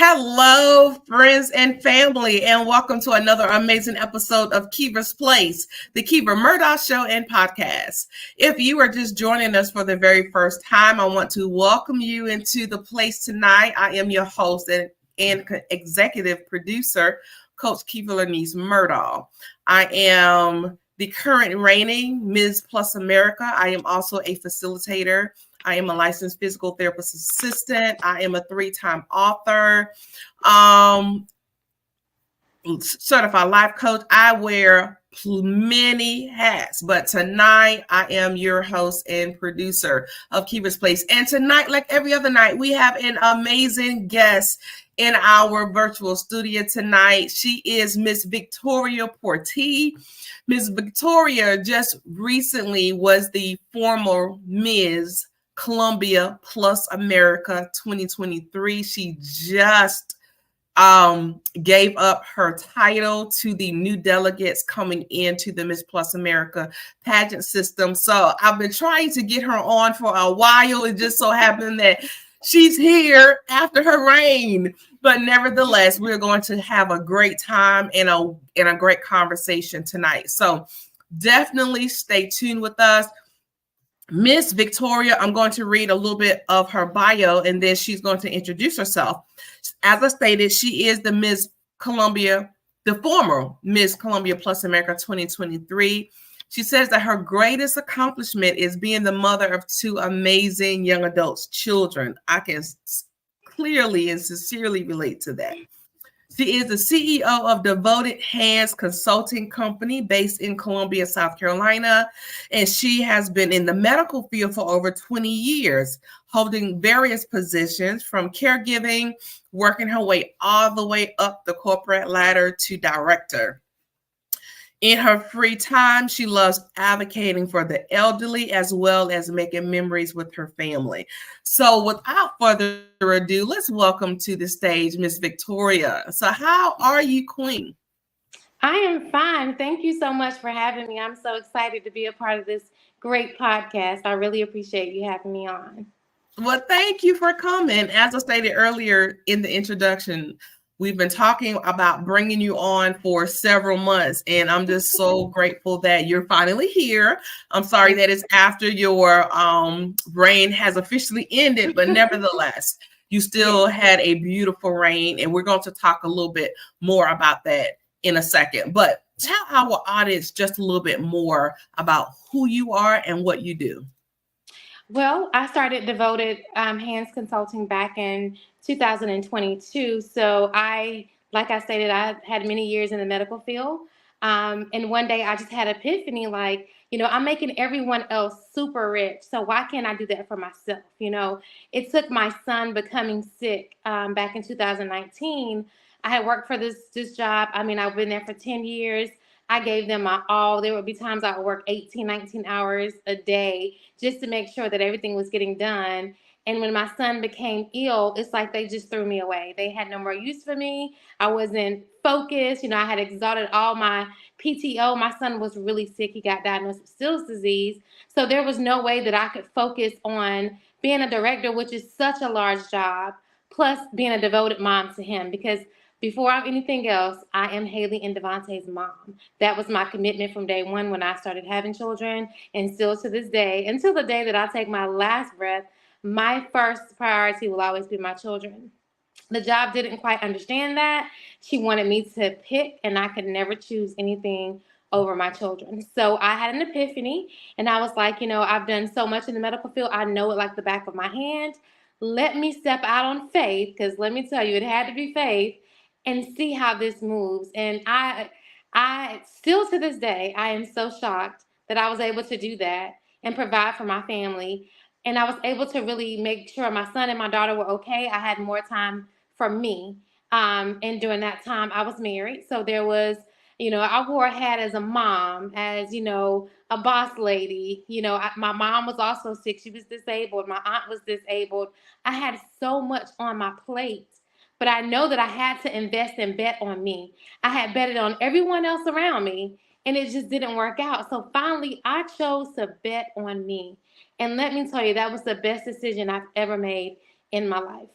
Hello, friends and family, and welcome to another amazing episode of Keever's Place, the Keever Murdoch Show and Podcast. If you are just joining us for the very first time, I want to welcome you into the place tonight. I am your host and executive producer, Coach Keever Lenise Murdoch. I am the current reigning Ms. Plus America. I am also a facilitator. I am a licensed physical therapist assistant. I am a 3-time author, certified life coach. I wear many hats, but tonight I am your host and producer of Keever's Place. And tonight, like every other night, we have an amazing guest in our virtual studio tonight. She is Miss Victoria Portee. Miss Victoria just recently was the former Ms. Columbia Plus America 2023. She just gave up her title to the new delegates coming into the Miss Plus America pageant system. So I've been trying to get her on for a while. It just so happened that she's here after her reign. But nevertheless, we're going to have a great time and a great conversation tonight. So definitely stay tuned with us. Miss Victoria, I'm going to read a little bit of her bio and then she's going to introduce herself. As I stated, she is the former Miss Columbia Plus America 2023. She says that her greatest accomplishment is being the mother of 2 amazing young adults, children. I can clearly and sincerely relate to that. She is the CEO of Devoted Handz Consulting Company based in Columbia, South Carolina, and she has been in the medical field for over 20 years, holding various positions from caregiving, working her way all the way up the corporate ladder to director. In her free time, she loves advocating for the elderly as well as making memories with her family. So without further ado, let's welcome to the stage Miss Victoria. So how are you, Queen? I am fine. Thank you so much for having me. I'm so excited to be a part of this great podcast. I really appreciate you having me on. Well, thank you for coming. As I stated earlier in the introduction, we've been talking about bringing you on for several months, and I'm just so grateful that you're finally here. I'm sorry that it's after your reign has officially ended, but nevertheless, you still had a beautiful reign, and we're going to talk a little bit more about that in a second. But tell our audience just a little bit more about who you are and what you do. Well, I started Devoted Handz Consulting back in 2022. So like I stated, I had many years in the medical field. And one day I just had an epiphany, like, I'm making everyone else super rich. So why can't I do that for myself? It took my son becoming sick back in 2019. I had worked for this job. I mean, I've been there for 10 years. I gave them my all. There would be times I would work 18, 19 hours a day just to make sure that everything was getting done. And when my son became ill, it's like they just threw me away. They had no more use for me. I wasn't focused. I had exhausted all my PTO. My son was really sick. He got diagnosed with Still's disease. So there was no way that I could focus on being a director, which is such a large job, plus being a devoted mom to him, because before anything else, I am Hailey and Devonte's mom. That was my commitment from day one when I started having children, and still to this day, until the day that I take my last breath, my first priority will always be my children. The job didn't quite understand that. She wanted me to pick, and I could never choose anything over my children. So I had an epiphany, and I was like, I've done so much in the medical field. I know it like the back of my hand. Let me step out on faith, because let me tell you, it had to be faith, and see how this moves. And I still to this day, I am so shocked that I was able to do that and provide for my family. And I was able to really make sure my son and my daughter were okay. I had more time for me. And during that time, I was married. So there was, I wore a hat as a mom, as, a boss lady. My mom was also sick. She was disabled. My aunt was disabled. I had so much on my plate. But I know that I had to invest and bet on me. I had betted on everyone else around me, and it just didn't work out. So finally, I chose to bet on me. And let me tell you, that was the best decision I've ever made in my life.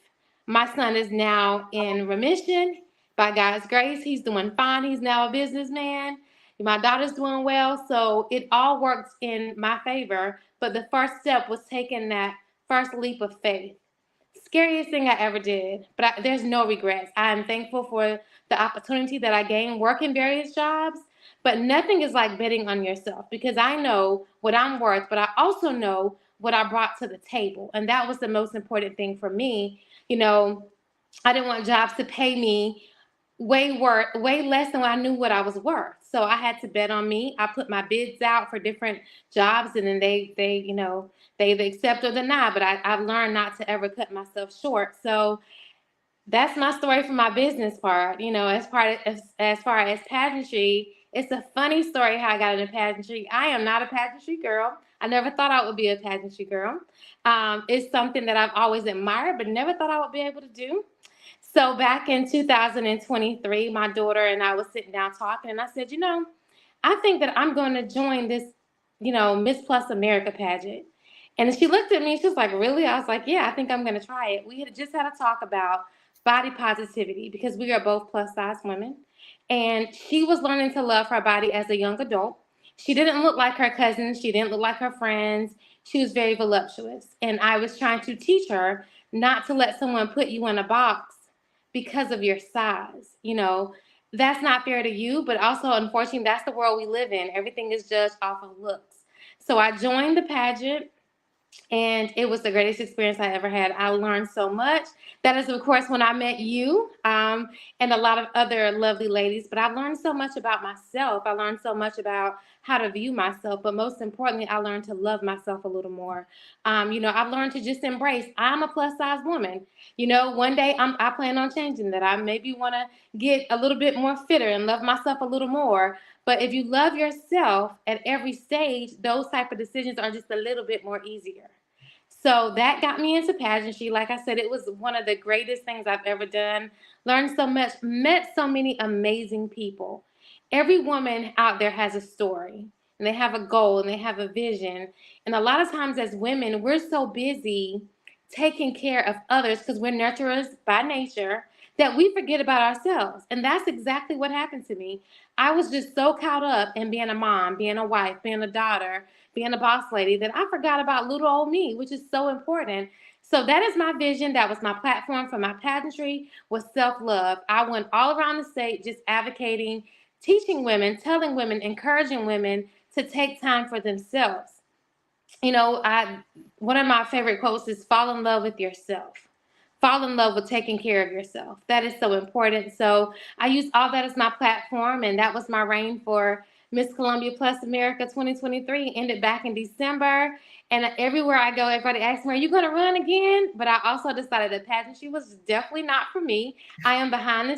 My son is now in remission. By God's grace, he's doing fine. He's now a businessman. My daughter's doing well. So it all worked in my favor. But the first step was taking that first leap of faith. Scariest thing I ever did, but there's no regrets. I am thankful for the opportunity that I gained working various jobs, but nothing is like betting on yourself, because I know what I'm worth, but I also know what I brought to the table. And that was the most important thing for me. I didn't want jobs to pay me way less than I knew what I was worth. So I had to bet on me. I put my bids out for different jobs, and then they either accept or deny. But I've learned not to ever cut myself short. So that's my story for my business part. As far as pageantry, it's a funny story how I got into pageantry. I am not a pageantry girl. I never thought I would be a pageantry girl. It's something that I've always admired, but never thought I would be able to do. So back in 2023, my daughter and I was sitting down talking, and I said, I think that I'm going to join this, Miss Plus America pageant. And she looked at me, she was like, really? I was like, yeah, I think I'm going to try it. We had just had a talk about body positivity because we are both plus size women. And she was learning to love her body as a young adult. She didn't look like her cousins. She didn't look like her friends. She was very voluptuous. And I was trying to teach her not to let someone put you in a box because of your size. That's not fair to you, but also, unfortunately, that's the world we live in. Everything is judged off of looks. So I joined the pageant, and it was the greatest experience I ever had. I learned so much. That is, of course, when I met you and a lot of other lovely ladies. But I've learned so much about myself. I learned so much about how to view myself. But most importantly, I learned to love myself a little more. I've learned to just embrace, I'm a plus size woman. One day I plan on changing that. I maybe want to get a little bit more fitter and love myself a little more. But if you love yourself at every stage, those type of decisions are just a little bit more easier. So that got me into pageantry. Like I said, it was one of the greatest things I've ever done. Learned so much, met so many amazing people. Every woman out there has a story, and they have a goal, and they have a vision. And a lot of times as women, we're so busy taking care of others because we're nurturers by nature that we forget about ourselves. And that's exactly what happened to me. I was just so caught up in being a mom, being a wife, being a daughter, being a boss lady, that I forgot about little old me, which is so important. So that is my vision. That was my platform for my pageantry, was self-love. I went all around the state just advocating, teaching women, telling women, encouraging women to take time for themselves. One of my favorite quotes is fall in love with yourself. Fall in love with taking care of yourself. That is so important. So I use all that as my platform, and that was my reign for Miss Columbia Plus America 2023. Ended back in December, and everywhere I go, everybody asks me, "Are you going to run again?" But I also decided that pageantry was definitely not for me. I'm a behind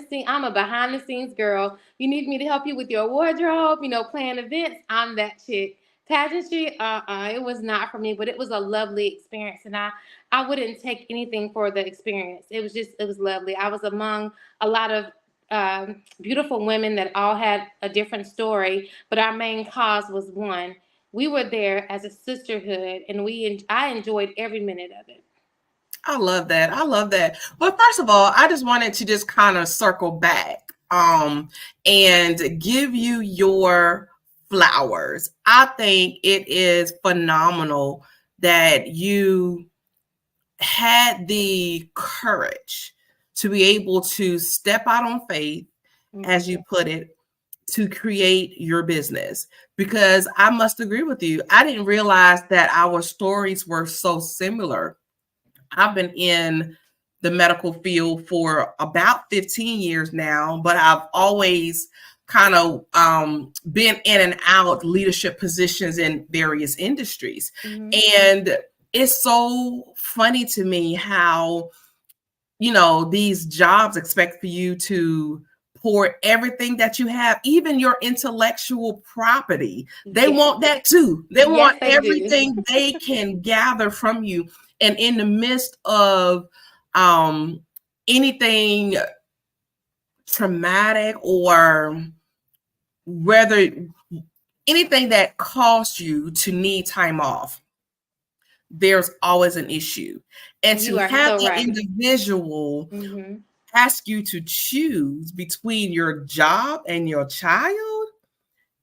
the scenes girl. You need me to help you with your wardrobe, plan events. I'm that chick. Pageantry, it was not for me, but it was a lovely experience, and I wouldn't take anything for the experience. It was lovely. I was among a lot of beautiful women that all had a different story, but our main cause was one. We were there as a sisterhood, and I enjoyed every minute of it. I love that. I love that. But first of all, I just wanted to just kind of circle back and give you your flowers. I think it is phenomenal that you had the courage to be able to step out on faith, as you put it, to create your business. Because I must agree with you. I didn't realize that our stories were so similar. I've been in the medical field for about 15 years now, but I've always kind of been in and out leadership positions in various industries. And it's so funny to me how, these jobs expect for you to pour everything that you have, even your intellectual property. They want that too. They want everything they can gather from you. And in the midst of anything traumatic, or whether anything that caused you to need time off, there's always an issue. And to You are have so an right. individual ask you to choose between your job and your child,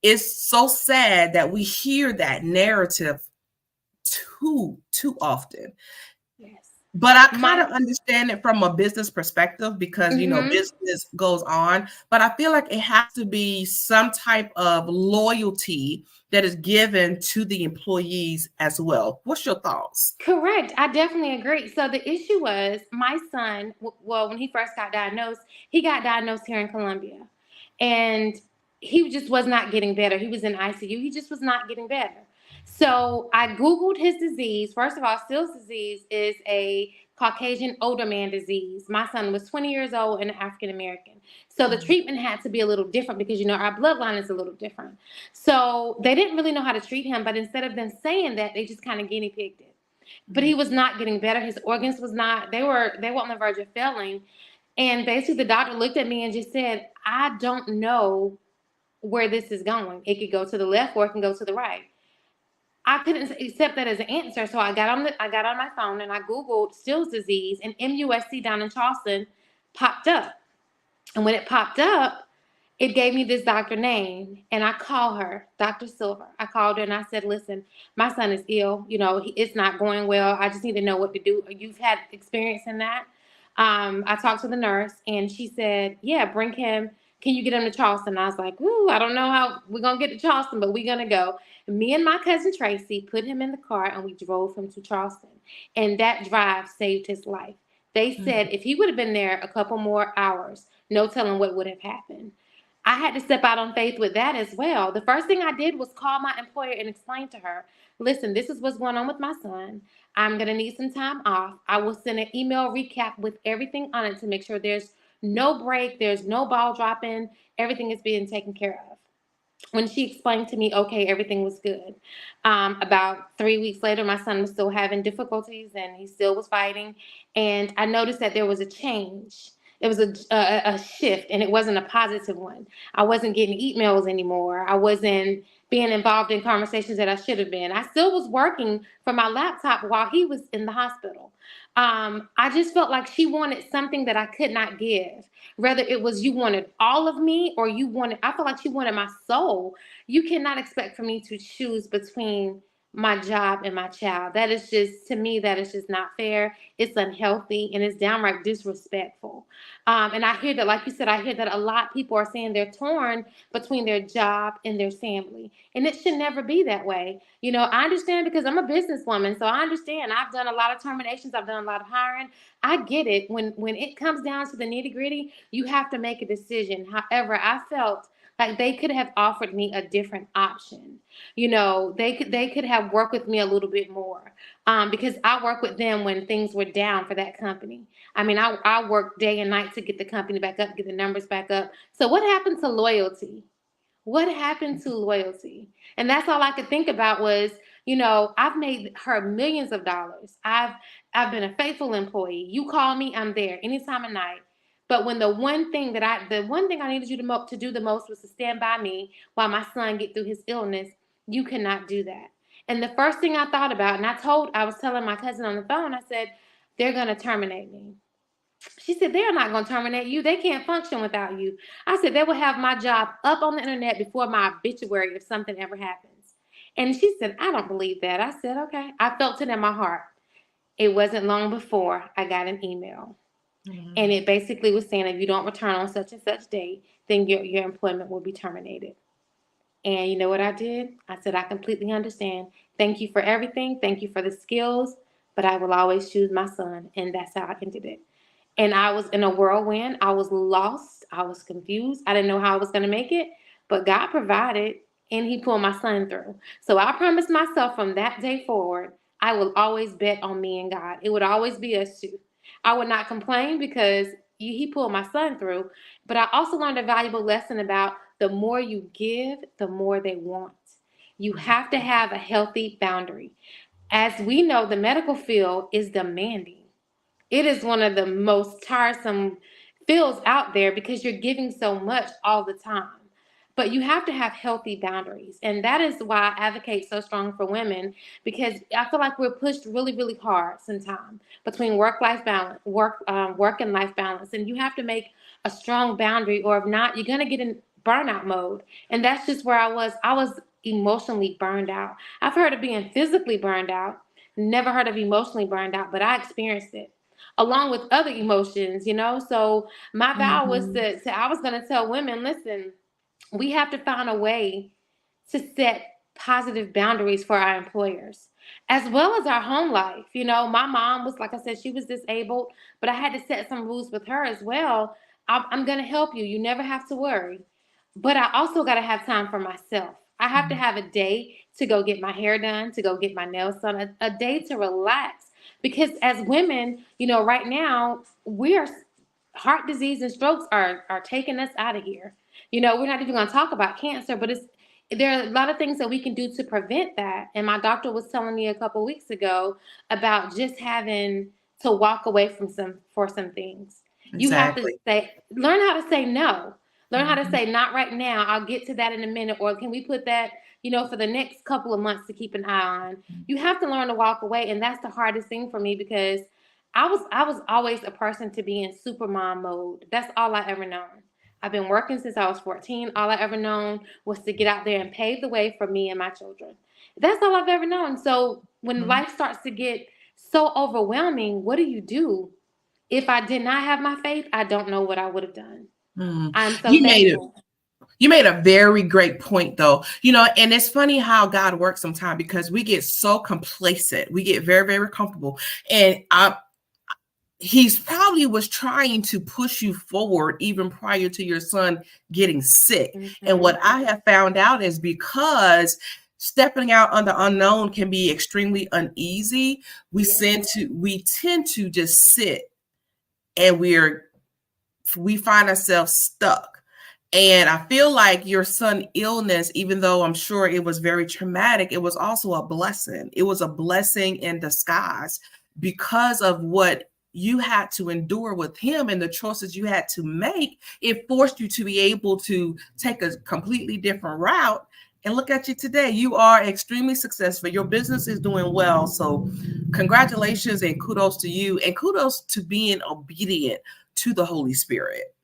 it's so sad that we hear that narrative too often. Yes. But I kind of understand it from a business perspective because, business goes on. But I feel like it has to be some type of loyalty that is given to the employees as well. What's your thoughts? Correct. I definitely agree. So the issue was my son, well, when he first got diagnosed, he got diagnosed here in Columbia. And he just was not getting better. He was in ICU. He just was not getting better. So I Googled his disease. First of all, Still's disease is a Caucasian older man disease. My son was 20 years old and African American. So the treatment had to be a little different because, our bloodline is a little different. So they didn't really know how to treat him. But instead of them saying that, they just kind of guinea pigged it. But he was not getting better. His organs was not, they were on the verge of failing. And basically the doctor looked at me and just said, I don't know where this is going. It could go to the left or it can go to the right. I couldn't accept that as an answer. So I got on my phone and I Googled Still's disease, and MUSC down in Charleston popped up. And when it popped up, it gave me this doctor name, and I called her, Dr. Silver. I called her and I said, listen, my son is ill. It's not going well. I just need to know what to do. You've had experience in that. I talked to the nurse, and she said, yeah, bring him. Can you get him to Charleston? And I was like, ooh, I don't know how we're going to get to Charleston, but we're going to go. And me and my cousin Tracy put him in the car, and we drove him to Charleston. And that drive saved his life. They said if he would have been there a couple more hours, no telling what would have happened. I had to step out on faith with that as well. The first thing I did was call my employer and explain to her, listen, this is what's going on with my son. I'm going to need some time off. I will send an email recap with everything on it to make sure there's no break, there's no ball dropping, everything is being taken care of. When she explained to me, okay, everything was good. About 3 weeks later, my son was still having difficulties and he still was fighting. And I noticed that there was a change. It was a shift, and it wasn't a positive one. I wasn't getting emails anymore. I wasn't being involved in conversations that I should have been. I still was working from my laptop while he was in the hospital. I just felt like she wanted something that I could not give. Whether it was you wanted all of me or I felt like she wanted my soul. You cannot expect for me to choose between my job and my child. That is just, to me, that is just not fair. It's unhealthy and it's downright disrespectful. And I hear that, like you said, I hear that a lot of people are saying they're torn between their job and their family. And it should never be that way. I understand because I'm a businesswoman, so I understand. I've done a lot of terminations. I've done a lot of hiring. I get it. When it comes down to the nitty gritty, you have to make a decision. However, I felt like they could have offered me a different option. They could have worked with me a little bit more, because I worked with them when things were down for that company. I mean, I worked day and night to get the company back up, get the numbers back up. So what happened to loyalty? What happened to loyalty? And that's all I could think about was, I've made her millions of dollars. I've been a faithful employee. You call me, I'm there anytime of night. But when the one thing I needed you to do the most was to stand by me while my son get through his illness, you cannot do that. And the first thing I thought about, and I was telling my cousin on the phone, I said, they're going to terminate me. She said, they're not going to terminate you. They can't function without you. I said, they will have my job up on the internet before my obituary if something ever happens. And she said, I don't believe that. I said, okay. I felt it in my heart. It wasn't long before I got an email. And it basically was saying, if you don't return on such and such date, then your employment will be terminated. And you know what I did? I said, I completely understand. Thank you for everything. Thank you for the skills. But I will always choose my son. And that's how I ended it. And I was in a whirlwind. I was lost. I was confused. I didn't know how I was going to make it. But God provided, and he pulled my son through. So I promised myself from that day forward, I will always bet on me and God. It would always be us two. I would not complain because he pulled my son through. But I also learned a valuable lesson about the more you give, the more they want. You have to have a healthy boundary. As we know, the medical field is demanding. It is one of the most tiresome fields out there because you're giving so much all the time. but you have to have healthy boundaries. And that is why I advocate so strong for women, because I feel like we're pushed really, really hard sometimes between work-life balance, work and life balance. And you have to make a strong boundary, or if not, you're going to get in burnout mode. And that's just where I was. I was emotionally burned out. I've heard of being physically burned out, never heard of emotionally burned out, but I experienced it along with other emotions, So my vow was Mm-hmm. I was going to tell women, listen, we have to find a way to set positive boundaries for our employers as well as our home life. My mom was, like I said, she was disabled, but I had to set some rules with her as well. I'm going to help you. You never have to worry. But I also got to have time for myself. I have to have a day to go get my hair done, to go get my nails done, a day to relax. Because as women, right now, heart disease and strokes are taking us out of here. We're not even going to talk about cancer, but there are a lot of things that we can do to prevent that. And my doctor was telling me a couple of weeks ago about just having to walk away for some things. You have to Exactly. learn how to say no. Learn how to Mm-hmm. say not right now. I'll get to that in a minute. Or can we put that, for the next couple of months to keep an eye on? You have to learn to walk away. And that's the hardest thing for me, because I was always a person to be in super mom mode. That's all I ever known. I've been working since I was 14. All I ever known was to get out there and pave the way for me and my children. That's all I've ever known. So when life starts to get so overwhelming, what do you do? If I did not have my faith, I don't know what I would have done. Mm. I'm so You made it. thankful. You made a very great point, though. And it's funny how God works sometimes, because we get so complacent. We get very, very comfortable. And he's probably was trying to push you forward even prior to your son getting sick. And Mm-hmm. what I have found out is, because stepping out on the unknown can be extremely uneasy, we tend to just sit, and we find ourselves stuck. And I feel like your son's illness, even though I'm sure it was very traumatic, it was also a blessing. It was a blessing in disguise, because of what you had to endure with him and the choices you had to make. It forced you to be able to take a completely different route. And look at you today. You are extremely successful. Your business is doing well. So congratulations and kudos to you, and kudos to being obedient to the Holy Spirit,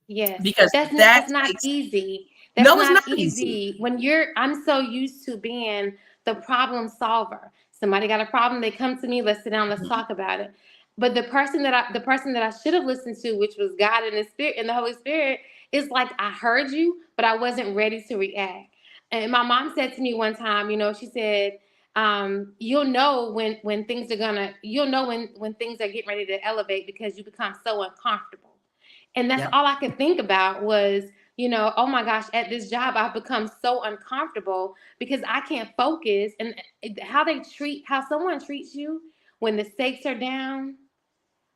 Yes, because that's that not takes, easy. That's no, it's not not easy. easy when I'm so used to being the problem solver. Somebody got a problem, they come to me, let's sit down, let's talk about it. But the person that I should have listened to, which was God and the Spirit and the Holy Spirit, is like, I heard you, but I wasn't ready to react. And my mom said to me one time, she said, you'll know you'll know when things are getting ready to elevate, because you become so uncomfortable. And that's Yep. all I could think about was, oh my gosh, at this job, I've become so uncomfortable because I can't focus. And how someone treats you when the stakes are down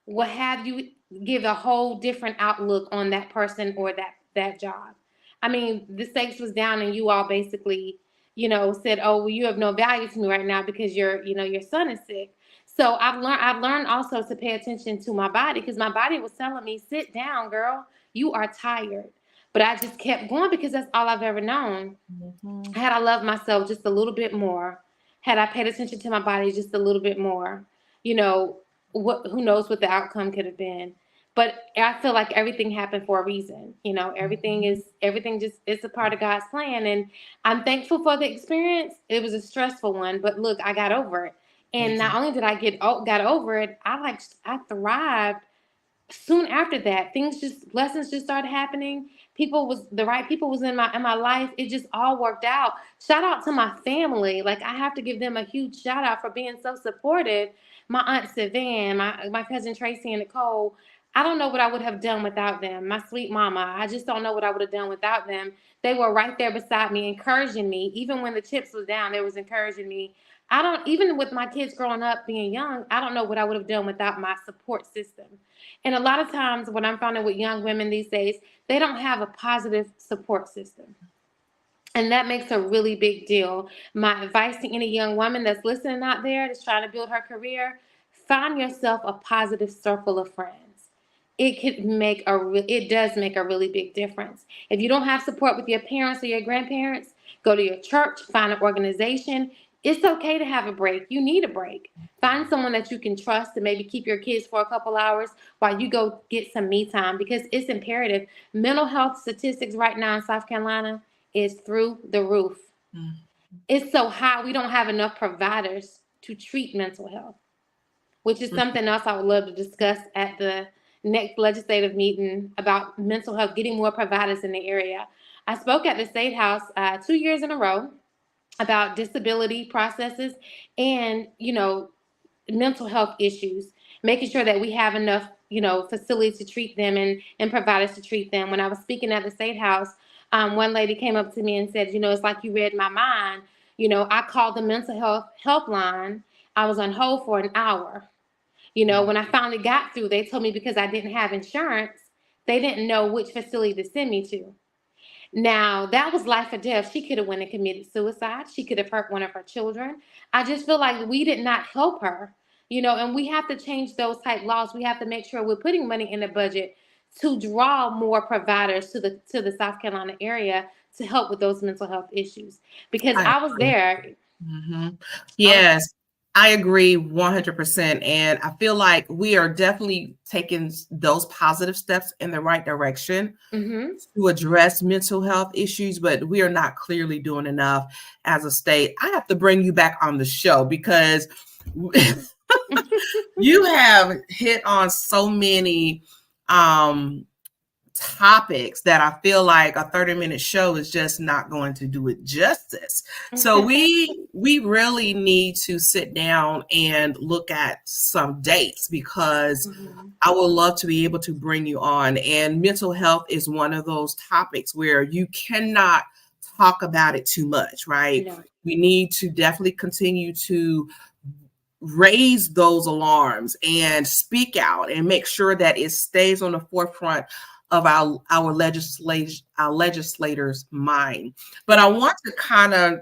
will have you give a whole different outlook on that person or that job. I mean, the stakes was down and you all basically, said, "Oh, well, you have no value to me right now because your son is sick." So I've learned also to pay attention to my body, because my body was telling me, "Sit down, girl. You are tired." But I just kept going because that's all I've ever known. Mm-hmm. Had I loved myself just a little bit more, had I paid attention to my body just a little bit more, you know, who knows what the outcome could have been. But I feel like everything happened for a reason. Everything just it's a part of God's plan. And I'm thankful for the experience. It was a stressful one, but look, I got over it. And not only did I got over it, I thrived soon after that. Blessings just started happening. The right people was in my life. It just all worked out. Shout out to my family. Like, I have to give them a huge shout out for being so supportive. My aunt Savan, my cousin Tracy and Nicole. I don't know what I would have done without them. My sweet mama. I just don't know what I would have done without them. They were right there beside me, encouraging me. Even when the chips was down, they was encouraging me. I don't even with my kids growing up being young, I don't know what I would have done without my support system. And a lot of times what I'm finding with young women these days, they don't have a positive support system. And that makes a really big deal. My advice to any young woman that's listening out there that's trying to build her career, find yourself a positive circle of friends. it does make a really big difference. If you don't have support with your parents or your grandparents, go to your church, find an organization. It's okay to have a break. You need a break. Find someone that you can trust to maybe keep your kids for a couple hours while you go get some me time, because it's imperative. Mental health statistics right now in South Carolina is through the roof. Mm. It's so high, we don't have enough providers to treat mental health, which is something else I would love to discuss at the next legislative meeting about mental health, getting more providers in the area. I spoke at the State House 2 years in a row about disability processes and, mental health issues, making sure that we have enough, facilities to treat them and providers to treat them. When I was speaking at the State House, one lady came up to me and said, it's like you read my mind. I called the mental health helpline. I was on hold for an hour. When I finally got through, they told me because I didn't have insurance, they didn't know which facility to send me to. Now, that was life or death. She could have went and committed suicide. She could have hurt one of her children. I just feel like we did not help her, and we have to change those type laws. We have to make sure we're putting money in the budget to draw more providers to the South Carolina area to help with those mental health issues. Because I was there. Mm-hmm. Yes, I agree 100%. And I feel like we are definitely taking those positive steps in the right direction to address mental health issues, but we are not clearly doing enough as a state. I have to bring you back on the show because you have hit on so many topics that I feel like a 30-minute show is just not going to do it justice. So we really need to sit down and look at some dates, because I would love to be able to bring you on. And mental health is one of those topics where you cannot talk about it too much, right? No. We need to definitely continue to raise those alarms and speak out and make sure that it stays on the forefront of our legislators' mind. But I want to kind of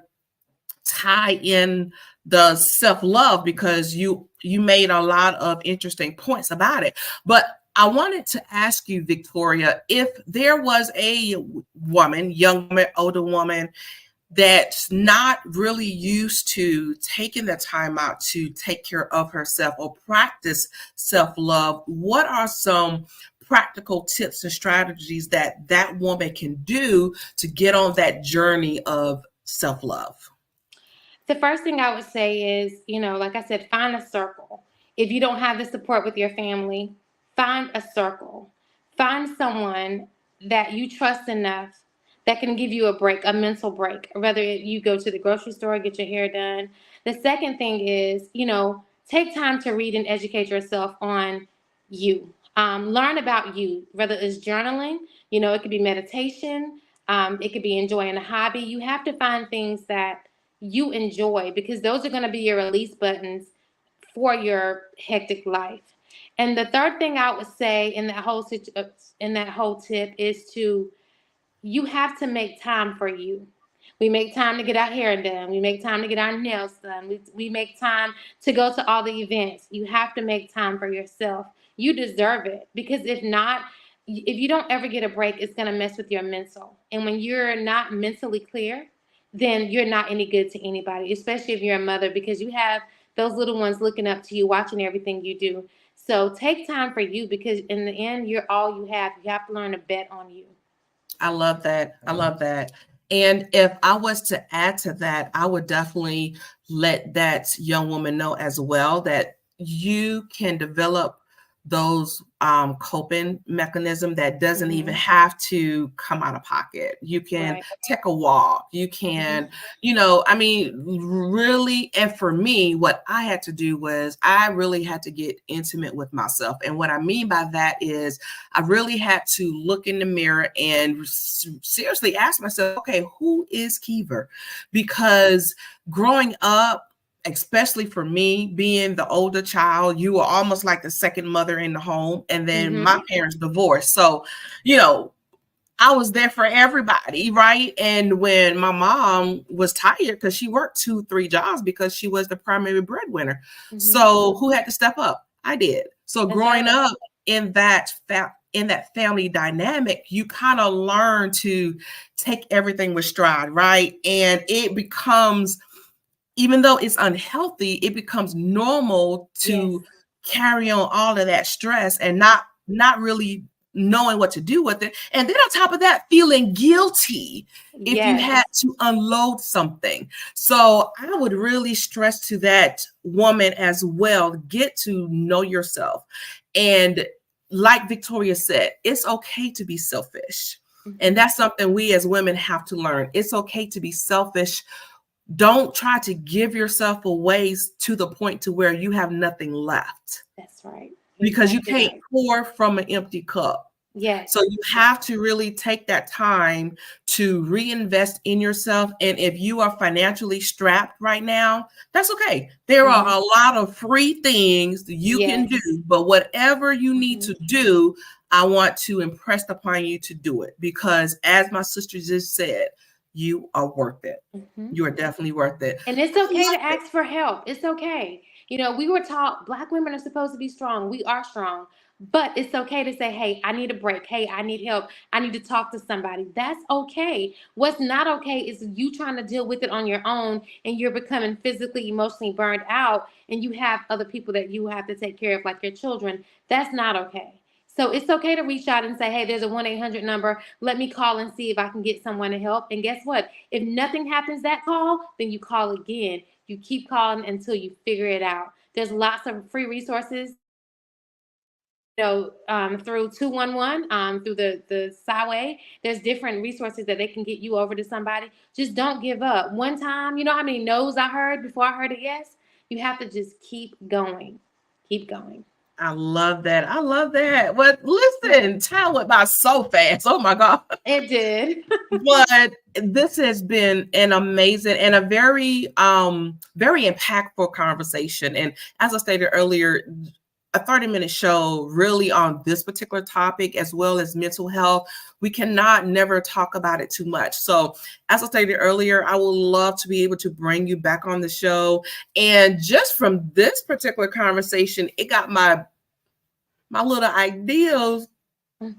tie in the self-love, because you made a lot of interesting points about it. But I wanted to ask you, Victoria, if there was a woman, young woman, older woman, that's not really used to taking the time out to take care of herself or practice self-love, what are some practical tips and strategies that woman can do to get on that journey of self-love? The first thing I would say is, like I said, find a circle. If you don't have the support with your family, find a circle. Find someone that you trust enough that can give you a break, a mental break, whether you go to the grocery store, get your hair done. The second thing is, take time to read and educate yourself on you. Learn about you, whether it's journaling, it could be meditation, it could be enjoying a hobby. You have to find things that you enjoy, because those are going to be your release buttons for your hectic life. And the third thing I would say in that whole tip is you have to make time for you. We make time to get our hair done. We make time to get our nails done. We make time to go to all the events. You have to make time for yourself. You deserve it, because if not, if you don't ever get a break, it's going to mess with your mental. And when you're not mentally clear, then you're not any good to anybody, especially if you're a mother, because you have those little ones looking up to you, watching everything you do. So take time for you, because in the end, you're all you have. You have to learn to bet on you. I love that. I love that. And if I was to add to that, I would definitely let that young woman know as well that you can develop those coping mechanism that doesn't even have to come out of pocket. You can take a walk. You can, really. And for me, what I had to do was I really had to get intimate with myself. And what I mean by that is I really had to look in the mirror and seriously ask myself, okay, who is Kiva? Because growing up, especially for me, being the older child, you were almost like the second mother in the home. And then my parents divorced. So, I was there for everybody, right? And when my mom was tired, because she worked 2-3 jobs because she was the primary breadwinner. So who had to step up? I did. So growing up in that family dynamic, you kind of learn to take everything with stride, right? And it becomes, even though it's unhealthy, it becomes normal to carry on all of that stress and not really knowing what to do with it. And then on top of that, feeling guilty if you had to unload something. So I would really stress to that woman as well, get to know yourself. And like Victoria said, it's okay to be selfish. And that's something we as women have to learn. It's okay to be selfish. Don't try to give yourself away to the point to where you have nothing left. That's right. Because you can't pour from an empty cup. Yes. So you have to really take that time to reinvest in yourself. And if you are financially strapped right now, that's okay. There are a lot of free things that you can do, but whatever you need to do, I want to impress upon you to do it, because as my sister just said, you are worth it. You are definitely worth it. And it's okay to ask for help. It's okay. You know, we were taught Black women are supposed to be strong. We are strong. But it's okay to say, hey, I need a break. Hey, I need help. I need to talk to somebody. That's okay. What's not okay is you trying to deal with it on your own and you're becoming physically, emotionally burned out, and you have other people that you have to take care of, like your children. That's not okay. So it's okay to reach out and say, hey, there's a 1-800 number. Let me call and see if I can get someone to help. And guess what? If nothing happens that call, then you call again. You keep calling until you figure it out. There's lots of free resources, through 211, through the SC.I. There's different resources that they can get you over to somebody. Just don't give up. One time, you know how many no's I heard before I heard a yes? You have to just keep going. Keep going. I love that. I love that. But listen, time went by so fast. Oh my God. It did. But this has been an amazing and a very, very impactful conversation. And as I stated earlier, a 30-minute show really on this particular topic, as well as mental health. We cannot never talk about it too much. So as I stated earlier, I would love to be able to bring you back on the show. And just from this particular conversation, it got my little ideas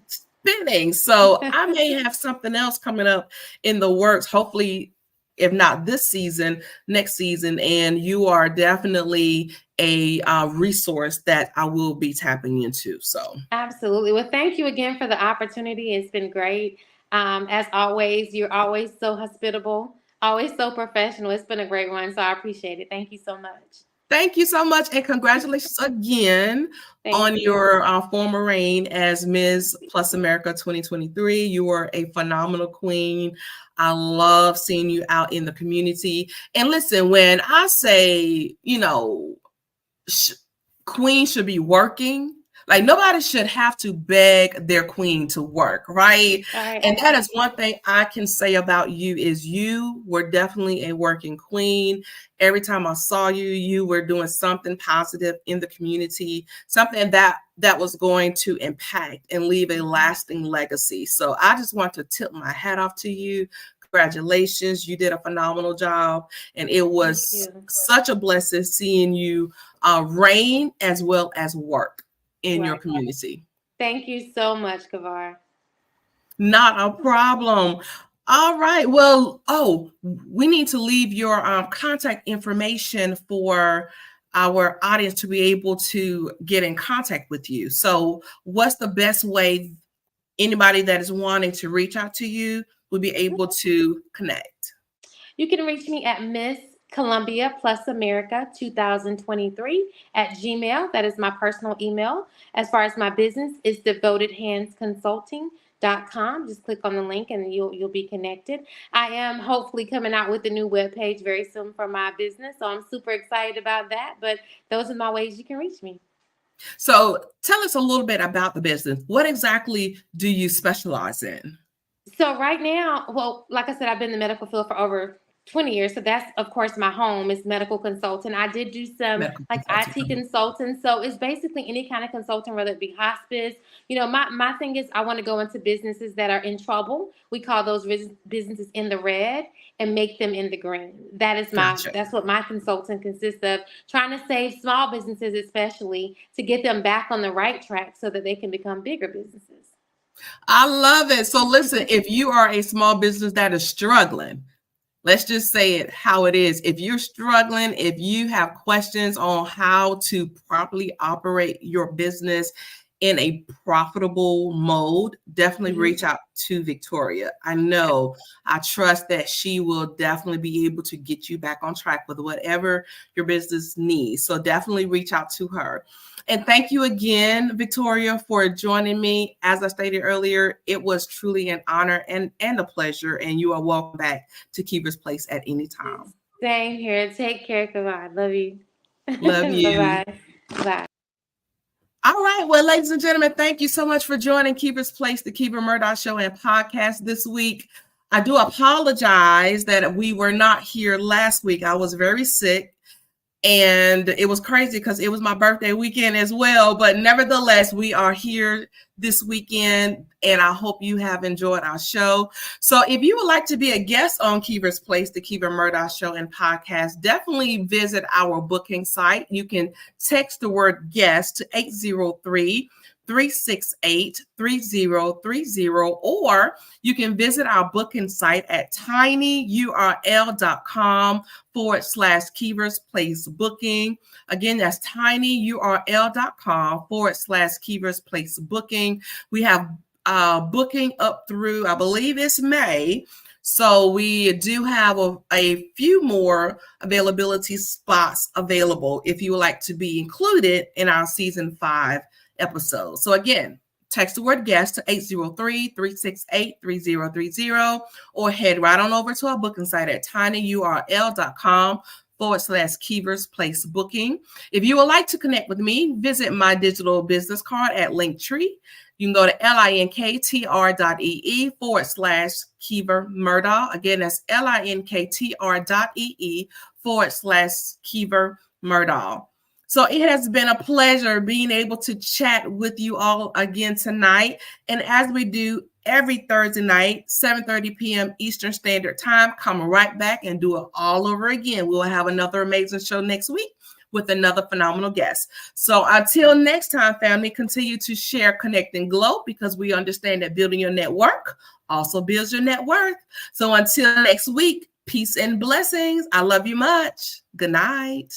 spinning. So I may have something else coming up in the works, hopefully, if not this season, next season. And you are definitely a resource that I will be tapping into. So absolutely. Well, thank you again for the opportunity. It's been great. As always, you're always so hospitable, always so professional. It's been a great one. So I appreciate it. Thank you so much. Thank you so much. And congratulations again on your former reign as Ms. Plus America 2023. You are a phenomenal queen. I love seeing you out in the community. And listen, when I say, queen should be working, like nobody should have to beg their queen to work, right? And that is one thing I can say about you is you were definitely a working queen. Every time I saw you, you were doing something positive in the community, something that was going to impact and leave a lasting legacy. So I just want to tip my hat off to you. Congratulations. You did a phenomenal job. And it was such a blessing seeing you reign as well as work in your community. Thank you so much, Kavar. Not a problem. All right. Well, we need to leave your contact information for our audience to be able to get in contact with you. So what's the best way anybody that is wanting to reach out to you will be able to connect? You can reach me at Miss Columbia Plus America 2023 at Gmail. That is my personal email. As far as my business, it's Devoted Handz Consulting.com. Just click on the link and you'll be connected. I am hopefully coming out with a new webpage very soon for my business, so I'm super excited about that. But those are my ways you can reach me. So tell us a little bit about the business. What exactly do you specialize in? So right now, well, like I said, I've been in the medical field for over 20 years. So that's, of course, my home is medical consultant. I did do some Medical like consulting. IT consultants. So it's basically any kind of consulting, whether it be hospice. You know, my thing is I want to go into businesses that are in trouble. We call those businesses in the red and make them in the green. Gotcha. That's what my consulting consists of, trying to save small businesses, especially to get them back on the right track so that they can become bigger businesses. I love it. So listen, if you are a small business that is struggling, let's just say it how it is. If you're struggling, if you have questions on how to properly operate your business in a profitable mode, definitely reach out to Victoria. I trust that she will definitely be able to get you back on track with whatever your business needs. So definitely reach out to her. And thank you again, Victoria, for joining me. As I stated earlier, it was truly an honor and a pleasure. And you are welcome back to Keeper's Place at any time. Same here. Take care. Goodbye. Love you. Love you. Bye-bye. Bye. All right. Well, ladies and gentlemen, thank you so much for joining Keeper's Place, the Kiva Murdoch Show and podcast this week. I do apologize that we were not here last week. I was very sick. And it was crazy because it was my birthday weekend as well. But nevertheless, we are here this weekend, and I hope you have enjoyed our show. So if you would like to be a guest on Kiva's Place, the Kiva Murdoch Show and podcast, definitely visit our booking site. You can text the word guest to 803-368-3030, or you can visit our booking site at tinyurl.com/Keever's Place booking. Again, that's tinyurl.com/Keever's Place booking. We have booking up through, I believe it's May. So we do have a few more availability spots available if you would like to be included in our season 5 episode. So again, text the word guest to 803-368-3030, or head right on over to our booking site at tinyurl.com/Keever's Place booking. If you would like to connect with me, visit my digital business card at Linktree. You can go to linktr.ee/Keever Murdoch. Again, that's linktr.ee/Keever Murdoch. So it has been a pleasure being able to chat with you all again tonight. And as we do every Thursday night, 7:30 p.m. Eastern Standard Time, come right back and do it all over again. We'll have another amazing show next week with another phenomenal guest. So until next time, family, continue to share, connect, and glow, because we understand that building your network also builds your net worth. So until next week, peace and blessings. I love you much. Good night.